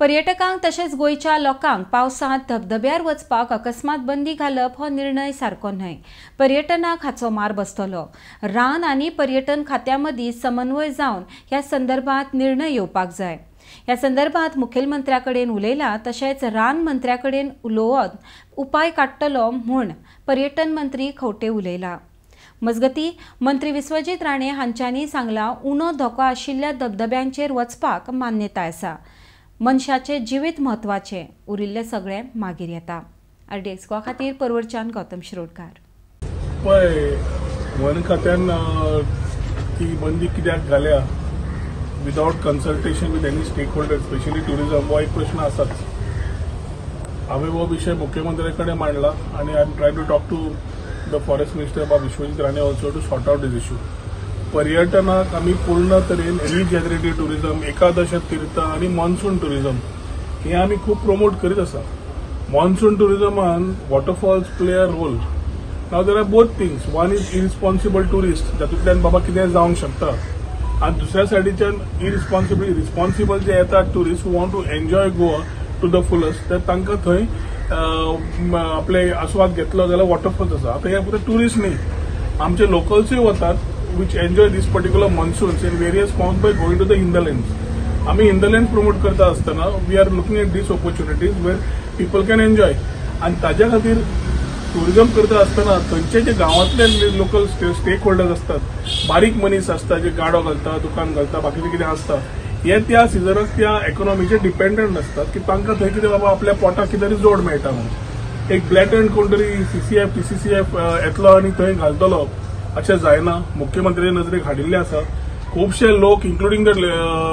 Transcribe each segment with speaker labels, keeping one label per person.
Speaker 1: पर्यटकांक तशेंच गोंयच्या लोकांक पावसांत धबधब्यार वचपाक अकस्मात बंदी घालप हो निर्णय सारको न्हय। पर्यटनाक हाचो मार बसतलो। रान आनी पर्यटन खात्यां मदीं समन्वय जावन ह्या संदर्भात निर्णय येवपाक जाय। ह्या संदर्भात मुखेलमंत्र्या कडेन उलयला, तशेंच रान मंत्र्या कडेन उलोवन उपाय काडटलो म्हूण पर्यटन मंत्री खंवटे उलयला। मजगतीं मंत्री विश्वजीत राणे हांच्यांनी सांगलां, उणो धोको आशिल्ल्या धबधब्यांचेर वचपाक मान्यताय आसा। मनशाचे जिवीत म्हत्वाचे, उरिल्ले सगळे मागीर येता। RDX गोवा खातीर परवरच्यान गौतम शिरोडकार।
Speaker 2: वन खात्यान ती बंदी कित्याक घाल्या without consultation with any stakeholder, specially tourism, हो एक प्रश्न आसाच। हांवें हो विशय मुख्यमंत्र्या कडेन मांडला आनी I am try to talk to the forest minister बाबा Vishwajit Rane also to sort out this issue. पर्यटनाक आमी पूर्ण तरेन रिजनरेटिव्ह टुरिझम, एकादश तीर्थ आनी मॉन्सून टुरिझम हे आमी खूब प्रमोट करीत आसा। मॉन्सून टुरिझमान waterfalls play a role. Now there are both things, one is irresponsible tourist, जातूंतल्यान बाबा कितें जावंक शकता, आनी दुसऱ्या सायडीच्यान रिस्पॉन्सिबल जे येतात tourist who want to enjoy Goa to the fullest, तर तांकां थंय आपले आस्वाद घेतलो जाल्यार वॉटरफॉल्स आसा। आतां हे फक्त टुरिस्ट न्ही, आमचे लोकल्सूय वतात which enjoy this particular monsoons in various forms by going to the hinterlands. आम्ही hinterlands promote करता असताना we are looking at these opportunities where people can enjoy. आणि ताज्या खातीर टुरिझम करता असताना थंयचे जे गांवांतले लोकल स्टेक होल्डर्स असतात, बारीक मनीस असतात जे गाडो घालता, दुकान घालता, बाकीचे कितें असता, हे त्या सिजनाक त्या इकॉनॉमीचे डिपेंडंट असतात की तांकां थंय कितें बाबा आपल्या पोटाक कितें तरी जोड मेळटा म्हणून। एक ब्लॅटंट कोण तरी CCF PCCF येतलो आनी थंय घालतलो अशें जायना। मुख्यमंत्री नजरेक हाडिल्ले आसा। खुबशे लोक including the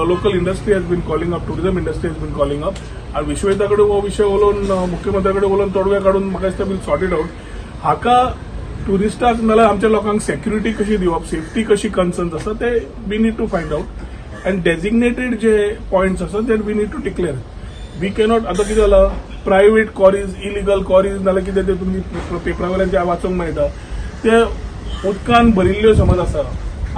Speaker 2: local industry has been calling up, tourism industry has been calling up, आनी विश्वजिता कडेन हो विशय उलोवन मुख्यमंत्र्या कडेन उलोवन तोडगे काडून म्हाका दिसता वील सॉर्ट इट आउट। हाका टुरिस्टाक नाल्यार आमच्या लोकांक सेक्युरिटी कशी दिवप, सेफ्टी कशी कन्सर्न्स आसा ते we need to find out. आनी डेजिग्नेटेड जे पॉयंट्स आसा ते we need to declare. We cannot, आतां कितें जालां, प्रायवेट क्वॉरीज, इलिगल क्वॉरीज नाल्यार कितें ते तुमी पेपरावयल्यान वाचूंक मेळटा, ते उदकान भरिल्ल्यो समज आसा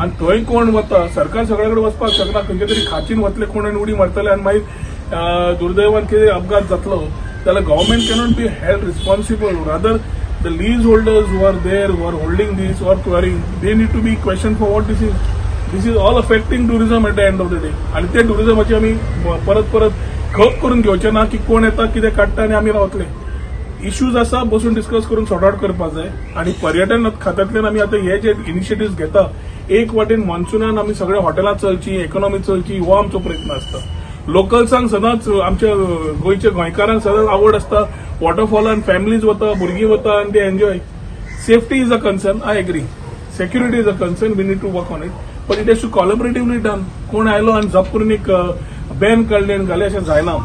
Speaker 2: आनी थंय कोण वता, सरकार सगळे कडेन वचपाक शकना। खंयचे तरी खाचीन वतले कोण आनी उडी मारतले आनी मागीर दुर्दैवान कितें अपघात जातलो जाल्यार government cannot be held responsible. Rather the lease holders who are there, who are holding these or querying, they need to be question for what this is all affecting tourism at the end of the day. आनी ते टुरिझमाची आमी परत खप करून घेवचे ना की कोण येता कितें काडटा आनी आमी रावतले। इश्यूज आसा बसून डिस्कस करून सॉर्ट आउट करपाक जाय। आणि पर्यटन खात्यांतल्यान आमी आतां हे जे इनिशिएटिव्ह घेता, एक वाटेन मॉन्सुनान आमी सगळे हॉटेलां चलची, इकॉनॉमी चलची, हो आमचो प्रयत्न आसता। लोकल्सांक सदांच, आमच्या गोंयच्या गोंयकारांक सदांच आवड आसता वॉटरफॉलान फॅमिलीज वता, भुरगीं वता आनी ते enjoy. Safety is a concern, I agree, security is a concern, we need to work on it, but it has to collaboratively done. कोण आयलो आनी झप करून एक बॅन काडले आनी घाले अशें जायना,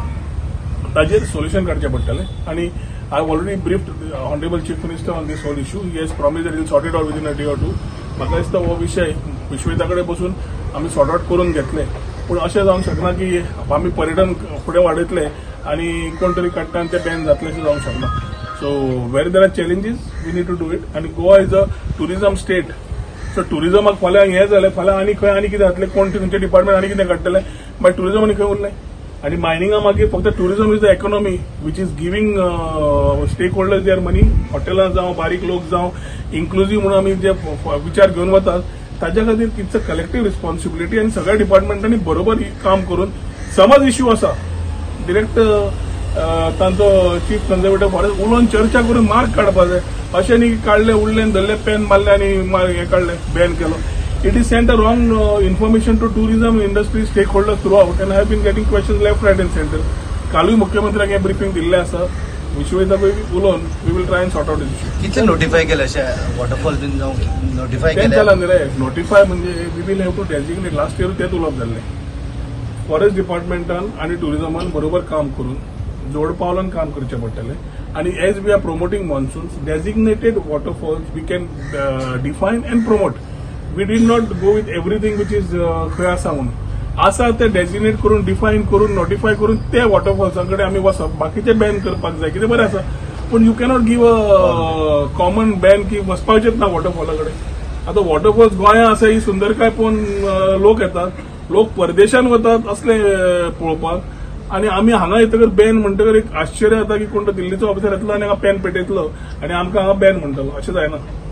Speaker 2: ताजेर सोल्युशन काडचें पडटलें। आनी I have already briefed the Honorable Chief Minister on this whole issue. He has promised that he will sort it out within a day or two. म्हाका दिसता हो विशय विश्वजिता कडेन बसून आमी सॉर्ट आउट करून घेतले, पूण अशें जावंक शकना की आमी पर्यटन फुडें वाडयतले आनी कोण तरी काडटा आनी ते बॅन जातले, अशें जावंक शकना। So where there are challenges we need to do it. आनी Goa is a tourism state, so टुरिझमाक फाल्यां हें जालें, फाल्यां आनी खंय आनी कितें जातलें, कोण खंयचे डिपार्टमेंट आनी कितें काडटले, मागीर टुरिझम आनी खंय उरलें। आणि मायनिंगा मागीर फक्त tourism is the economy which is giving stakeholders their money, हॉटेलां जावं, बारीक लोक जावं, इन्क्लुझिव्ह म्हणून आमी जे विचार घेवन वतात, ताच्या खातीर इट्स अ कलेक्टिव्ह रिस्पॉन्सिबिलिटी। आनी सगळ्या डिपार्टमेंटांनी बरोबर काम करून, समज इश्यू आसा डिरेक्ट तांचो चीफ कन्झर्वेटर फॉरेस्ट उलोवन चर्चा करून मार्क काडपाक जाय। अशें न्ही काडले, उडले, धरले, पेन मारले आनी हें काडलें, बॅन केलो। It is sent a wrong information to tourism industry stakeholders throughout, and I have been getting questions left, right, and center. कालूय मुख्यमंत्र्याक हे ब्रिफिंग दिल्ले आसा, विश्वजिता उलोवन we will try and sort out this issue.
Speaker 3: कितले notify केले अशे waterfall बीन जावं नोटिफाय केले?
Speaker 2: जाला न्ही रे, नोटिफाय म्हणजे we will have to designate. Last year तेच उलोवप जाल्लें। फॉरेस्ट डिपार्टमेंटान आनी टुरिझमान बरोबर काम करून जोड पावलान काम करचें पडटलें। आनी as we are promoting monsoons, designated waterfalls we can define and promote. We did not go with everything which is खंय आसा म्हणून आसा ते डेजिग्नेट करून, डिफायन करून, नोटिफाय करून ते वॉटरफॉल्सांकडे आमी वचप। बाकीचे बॅन करपाक जाय, कितें बरें आसा, पूण you cannot give a common ban की वचपाचेच ना वॉटरफॉला कडेन। आतां वॉटरफॉल्स गोंया आसा, ही सुंदरकाय पळोवन लोक येतात, लोक परदेशान वतात असले पळोवपाक, आणि आम्ही हांगा येतकर बॅन म्हणटकर एक आश्चर्य जाता की कोण तो दिल्लीचो ऑफिसर येतलो आनी हांगा पॅन पेटयतलो आनी आमकां हांगा बॅन म्हणटलो. अशें जायना.